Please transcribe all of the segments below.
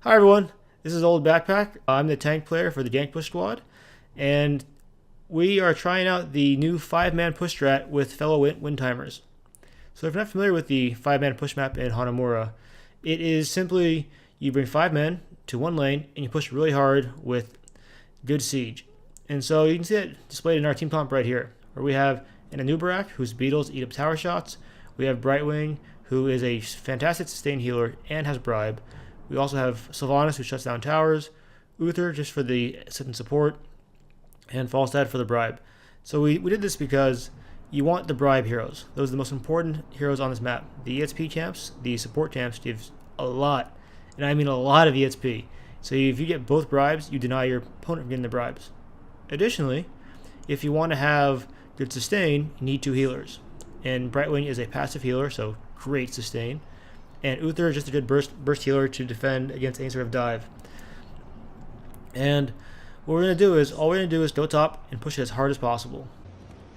Hi everyone, this is Old Backpack. I'm the tank player for the GankBush squad, and we are trying out the new 5-man push strat with fellow win-timers. So if you're not familiar with the 5-man push map in Hanamura, it is simply you bring 5 men to one lane and you push really hard with good siege. And so you can see it displayed in our team comp right here, where we have an Hanamura whose beetles eat up tower shots. We have Brightwing, who is a fantastic sustain healer and has bribe. We also have Sylvanas, who shuts down towers, Uther just for the assistant support, and Falstad for the bribe. So we did this because you want the bribe heroes. Those are the most important heroes on this map. The EXP champs, the support champs, give a lot, and I mean a lot of EXP. So if you get both bribes, you deny your opponent from getting the bribes. Additionally, if you want to have good sustain, you need 2 healers. And Brightwing is a passive healer, so great sustain. And Uther is just a good burst healer to defend against any sort of dive. And what we're going to do is, all we're going to do is go top and push it as hard as possible.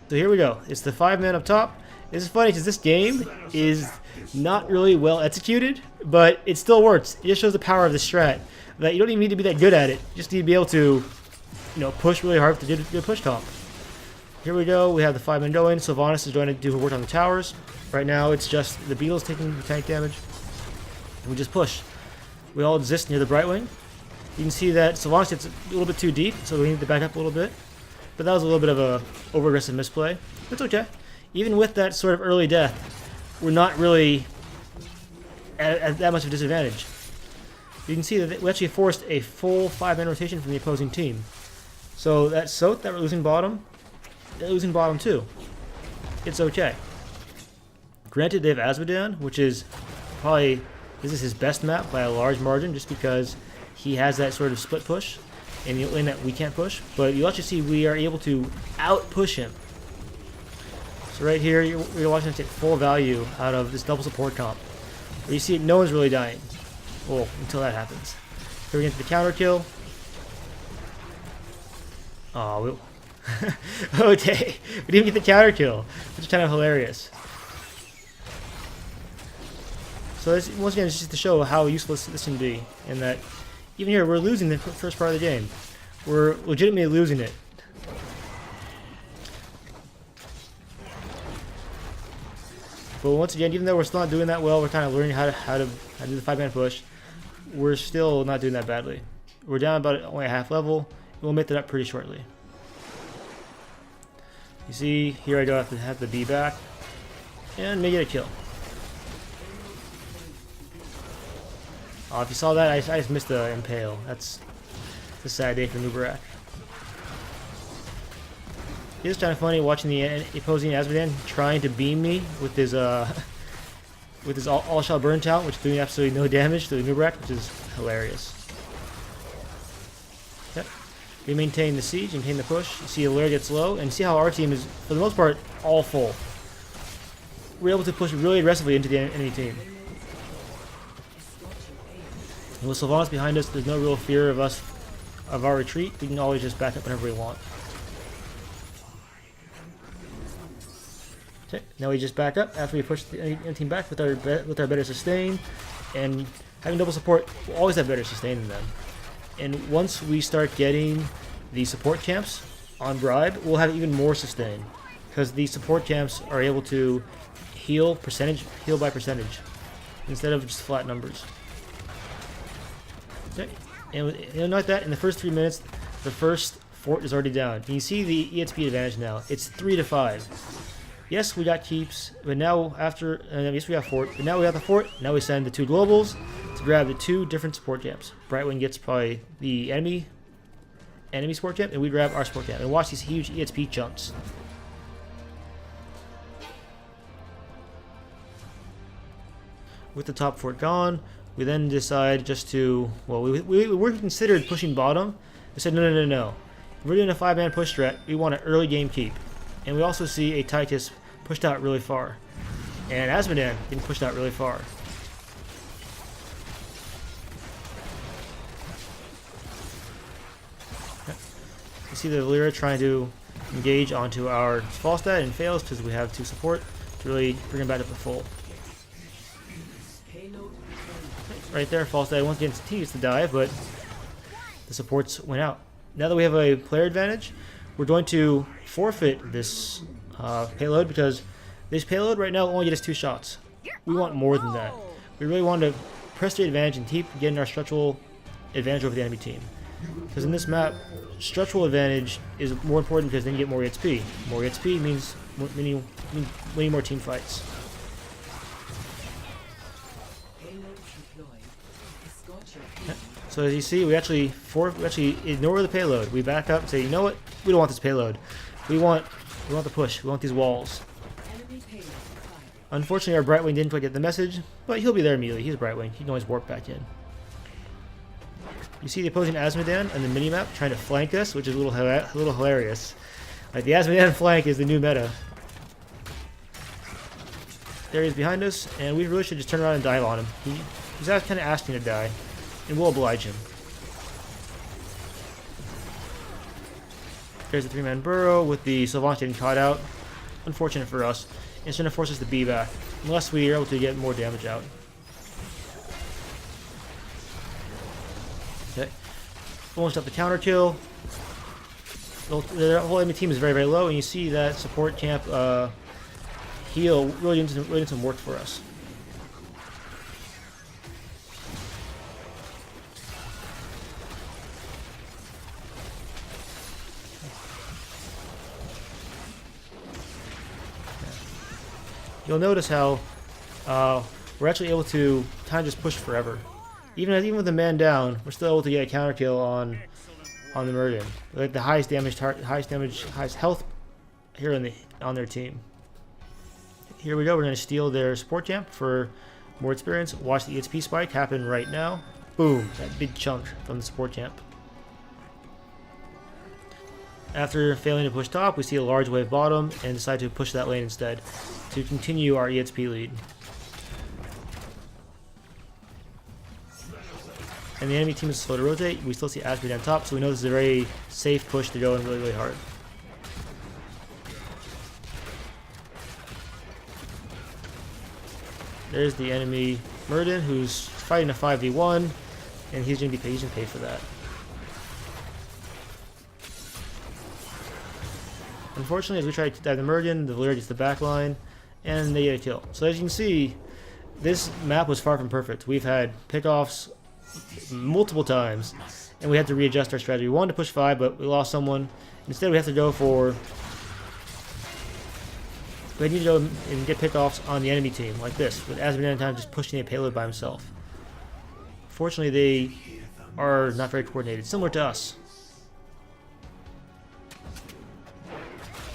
So here we go. It's the 5 man up top. This is funny because this game is not really well executed, but it still works. It just shows the power of the strat. That you don't even need to be that good at it. You just need to be able to, push really hard with the good push comp. Here we go. We have the 5 men going. Sylvanas is going to do her work on the towers. Right now, it's just the beetles taking the tank damage. And we just push. We all exist near the Brightwing. You can see that Sylvanas gets a little bit too deep, so we need to back up a little bit. But that was a little bit of a over-aggressive misplay. It's okay. Even with that sort of early death, we're not really at that much of a disadvantage. You can see that we actually forced a full 5-man rotation from the opposing team. So that Soth that we're losing bottom, they're losing bottom too. It's okay. Granted, they have Azmodan, which is probably, this is his best map by a large margin, just because he has that sort of split push in the lane that we can't push. But you'll actually see we are able to out-push him. So right here, you're watching us take full value out of this double support comp. Where you see no one's really dying. Well, until that happens. Here we get to the counter kill. Oh, okay. We didn't get the counter kill, which is kind of hilarious. So this, once again, it's just to show how useful this can be, and that even here we're losing the first part of the game. We're legitimately losing it. But once again, even though we're still not doing that well, we're kind of learning how to do the 5-man push. We're still not doing that badly. We're down about only a half level. We'll make that up pretty shortly. You see, here I go have to be back and make it a kill. Oh, if you saw that, I just missed the impale. That's a sad day for Nubarak. It is kind of funny watching the opposing Azmodan trying to beam me with his all-shot burn talent, which is doing absolutely no damage to the Nubarak, which is hilarious. Yep. We maintain the siege, maintain the push. You see the layer gets low, and see how our team is, for the most part, all full. We're able to push really aggressively into the enemy team. And with Sylvanas behind us, there's no real fear of our retreat. We can always just back up whenever we want. Okay, now we just back up after we push the enemy team back with our better sustain, and having double support, we'll always have better sustain than them. And once we start getting the support camps on bribe, we'll have even more sustain, because the support camps are able to heal by percentage, instead of just flat numbers. Okay, and like that, in the first 3 minutes, the first fort is already down. And you see the EXP advantage now. It's 3-5. Yes, we got keeps, but now after, yes, we got fort, but now we have the fort. Now we send the 2 globals to grab the 2 different support camps. Brightwing gets probably the enemy support camp, and we grab our support camp. And watch these huge EXP jumps. With the top fort gone, we then decide just to, well, we considered pushing bottom. We said, no. If we're doing a 5-man push strat, we want an early game keep. And we also see a Titus pushed out really far. And Azmodan getting pushed out really far. You see the Lyra trying to engage onto our Falstad and fails because we have 2 support to really bring him back up to full. right there. False dive once again continues to dive, but the supports went out. Now that we have a player advantage, we're going to forfeit this payload because this payload right now only gets us 2 shots. We want more than that. We really want to press the advantage and keep getting our structural advantage over the enemy team. Because in this map, structural advantage is more important because then you get more EXP. More EXP means winning more team fights. So as you see, we actually ignore the payload. We back up and say, you know what? We don't want this payload. We want the push. We want these walls. Unfortunately, our Brightwing didn't quite get the message, but he'll be there immediately. He's Brightwing. He can always warp back in. You see the opposing Asmodan on the minimap trying to flank us, which is a little hilarious. Like, the Asmodan flank is the new meta. There he is behind us, and we really should just turn around and dive on him. He's kind of asking to die, and we'll oblige him. There's a 3-man burrow with the Savant getting caught out. Unfortunate for us. It's going to force us to be back, unless we are able to get more damage out. Okay. Almost up the counter kill. The whole enemy team is very, very low, and you see that support camp heal really did some work for us. You'll notice how we're actually able to kind of just push forever. Even with the man down, we're still able to get a counter kill on the Murden. Like the highest damage, highest health here on their team. Here we go. We're going to steal their support camp for more experience. Watch the EXP spike happen right now. Boom! That big chunk from the support camp. After failing to push top, we see a large wave bottom and decide to push that lane instead to continue our EXP lead. And the enemy team is slow to rotate. We still see Aspeed on top, so we know this is a very safe push to go in really, really hard. There's the enemy Murden, who's fighting a 5v1, and he's going to be paid for that. Unfortunately, as we try to dive the Murden, the Valyria gets the back line, and they get a kill. So as you can see, this map was far from perfect. We've had pickoffs multiple times, and we had to readjust our strategy. We wanted to push 5, but we lost someone. Instead, we have to go for... We need to go and get pickoffs on the enemy team, like this, with Asmodan time just pushing a payload by himself. Fortunately, they are not very coordinated, similar to us.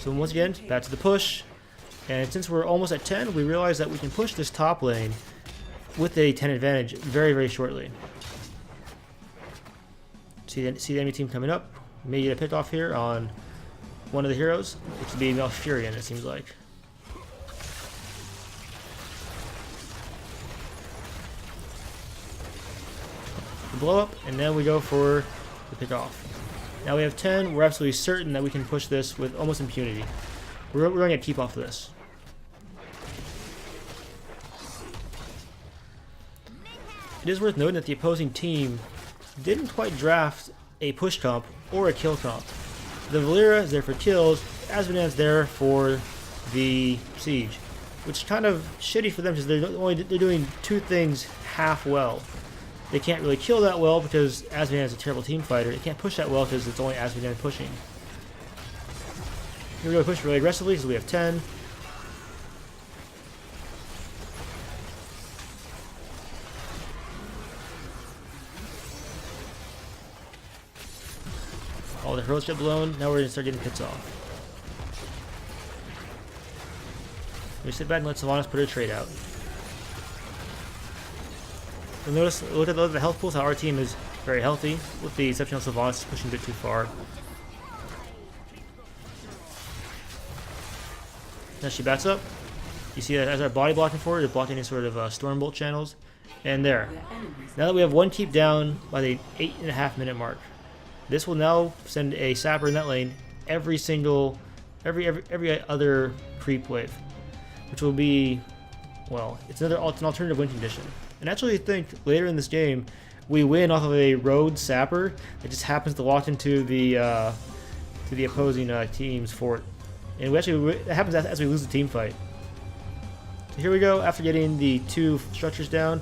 So once again, back to the push. And since we're almost at 10, we realize that we can push this top lane with a 10 advantage very, very shortly. See the enemy team coming up. We may get a pickoff here on one of the heroes, which would be Malfurion, it seems like. The blow up, and then we go for the pickoff. Now we have 10. We're absolutely certain that we can push this with almost impunity. We're going to keep off this. It is worth noting that the opposing team didn't quite draft a push comp or a kill comp. The Valyria is there for kills, Asmodan's there for the siege, which is kind of shitty for them because they're doing 2 things half well. They can't really kill that well because Asmodan is a terrible team fighter. They can't push that well because it's only Asmodan pushing. Here we go, push really aggressively because we have 10. All the heroes get blown. Now we're going to start getting pits off. We sit back and let Sylvanas put her trade out. You'll notice, look at the health pools, how our team is very healthy, with the exception of Sylvanas pushing a bit too far. Now she backs up. You see that as our body blocking forward, it's blocking any sort of Stormbolt channels. And there. Now that we have 1 keep down by the 8.5 minute mark, this will now send a sapper in that lane every other creep wave, which will be, well, it's an alternative win condition. And actually, I think later in this game, we win off of a road sapper that just happens to walk into the opposing team's fort. And it happens as we lose the team fight. So here we go. After getting the 2 structures down,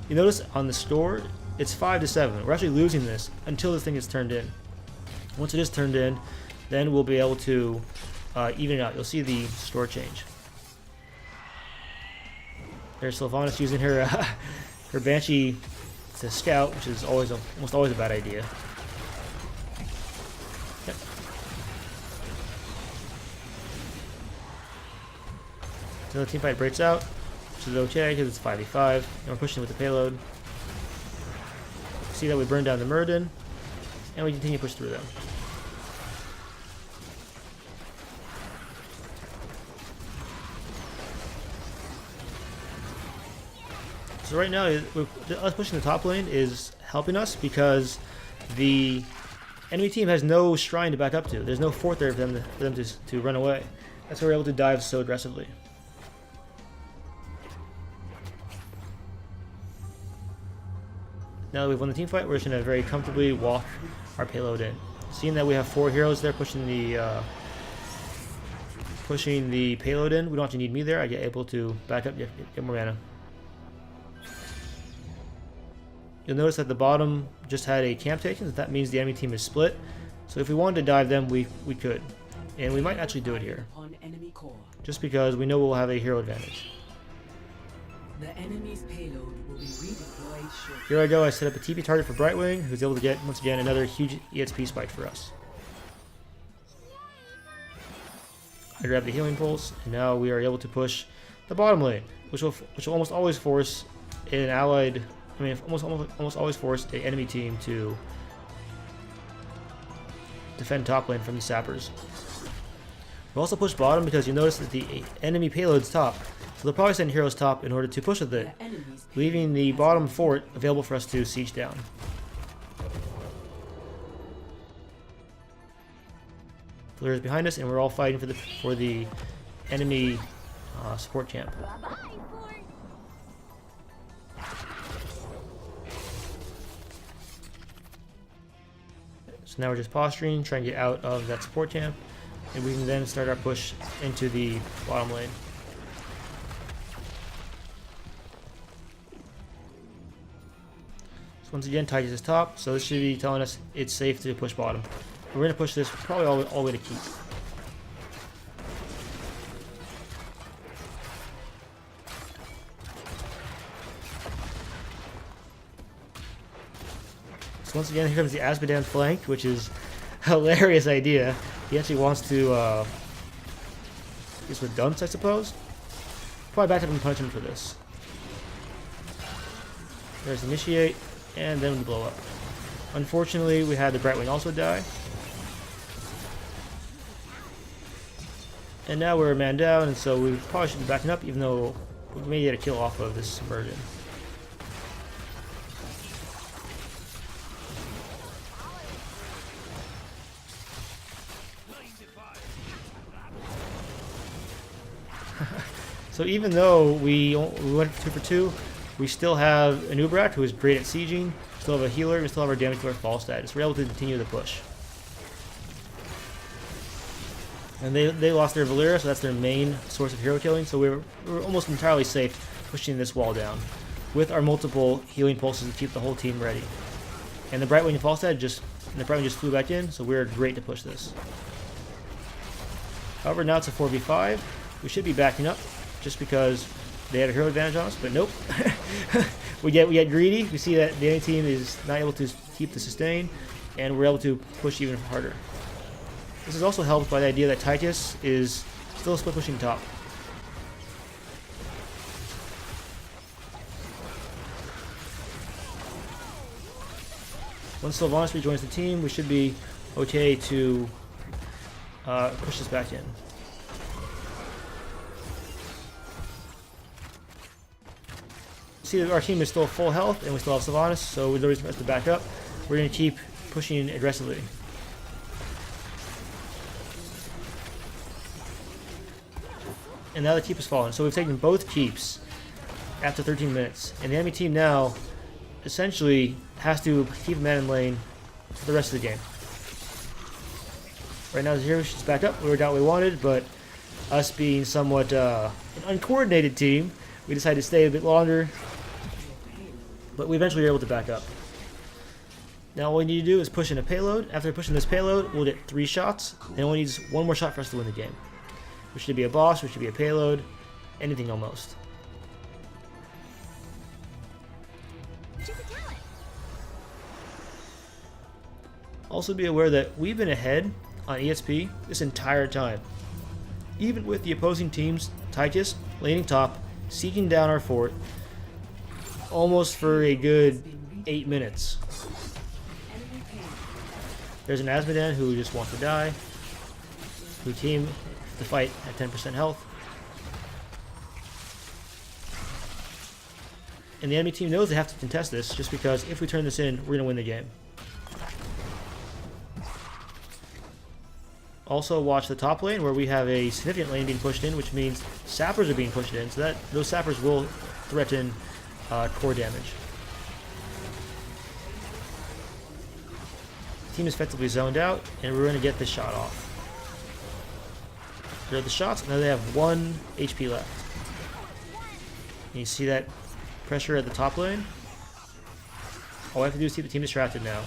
you notice on the score, it's 5-7. We're actually losing this until this thing is turned in. Once it is turned in, then we'll be able to even it out. You'll see the score change. There's Sylvanas using her her Banshee to scout, which is almost always a bad idea. Yep. So the team fight breaks out, which is okay because it's 5v5, and we're pushing with the payload. See that we burn down the Murden, and we continue to push through them. So right now, us pushing the top lane is helping us because the enemy team has no shrine to back up to. There's no fort there for them to run away. That's why we're able to dive so aggressively. Now that we've won the team fight, we're just going to very comfortably walk our payload in. Seeing that we have 4 heroes there pushing the payload in, we don't actually need me there. I get able to back up, get more mana. You'll notice that the bottom just had a camp taken, so that means the enemy team is split. So if we wanted to dive them, we could. And we might actually do it here. Just because we know we'll have a hero advantage. The enemy's payload will be redeployed shortly. Here I go, I set up a TP target for Brightwing, who's able to get, once again, another huge EXP spike for us. I grab the healing pulse, and now we are able to push the bottom lane, which will almost always force an allied... almost always force the enemy team to defend top lane from the sappers. We'll also push bottom because you notice that the enemy payload's top, so they'll probably send heroes top in order to push with it, leaving the bottom fort available for us to siege down. Flare is behind us, and we're all fighting for the enemy support champ. So now we're just posturing, trying to get out of that support champ, and we can then start our push into the bottom lane. So once again, Titus is top, so this should be telling us it's safe to push bottom. We're going to push this probably all the way to keep. So once again, here comes the Azmodan flank, which is a hilarious idea. He actually wants to, I guess with dunce, I suppose. Probably back up and punch him for this. There's initiate, and then we blow up. Unfortunately, we had the Brightwing also die. And now we're a man down, and so we probably should be backing up, even though we may get a kill off of this Virgin. So even though we went 2 for 2, we still have an Ubrak who is great at sieging, we still have a healer, we still have our damage to our fall status. We're able to continue the push. And they lost their Valera, so that's their main source of hero killing, so we're almost entirely safe pushing this wall down with our multiple healing pulses to keep the whole team ready. And the Brightwing and Falstad just flew back in, so we're great to push this. However, now it's a 4v5. We should be backing up just because they had a hero advantage on us, but nope. we get greedy. We see that the enemy team is not able to keep the sustain, and we're able to push even harder. This is also helped by the idea that Titus is still split pushing top. Once Sylvanas rejoins the team, we should be okay to push this back in. See that our team is still full health, and we still have Sylvanas, so with no reason for us to back up, we're going to keep pushing aggressively. And now the keep is fallen. So we've taken both keeps. after 13 minutes. And the enemy team now essentially has to keep a man in lane for the rest of the game. Right now, Zero's back up. We were down what we wanted, but us being somewhat an uncoordinated team, we decided to stay a bit longer. But we eventually were able to back up. Now all we need to do is push in a payload. After pushing this payload, we'll get 3 shots. And it only needs 1 more shot for us to win the game. Which should be a boss, which should be a payload, anything almost. Also be aware that we've been ahead on ESP this entire time. Even with the opposing team's Tychus laning top, sieging down our fort, almost for a good 8 minutes. There's an Asmodan who just wants to die. Who team the fight at 10% health. And the enemy team knows they have to contest this, just because if we turn this in, we're going to win the game. Also watch the top lane, where we have a significant lane being pushed in, which means sappers are being pushed in, so that those sappers will threaten core damage. Team is effectively zoned out, and we're going to get this shot off. There are the shots, and now they have 1 HP left. And you see that pressure at the top lane? All we have to do is keep the team distracted now.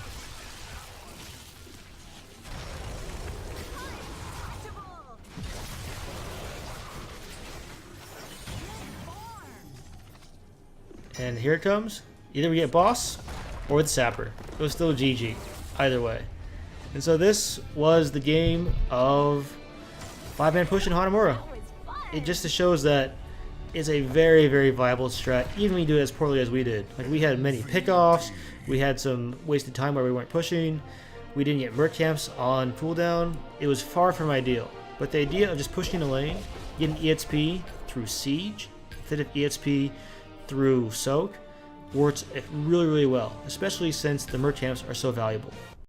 And here it comes. Either we get boss or the sapper. It was still GG. Either way. And so this was the game of 5-man push in Hanamura. It just shows that it's a very, very viable strat, even when you do it as poorly as we did. Like, we had many pickoffs, we had some wasted time where we weren't pushing, we didn't get merc camps on cooldown. It was far from ideal. But the idea of just pushing a lane, getting EXP through siege, instead of EXP through soak, works really, really well, especially since the merc camps are so valuable.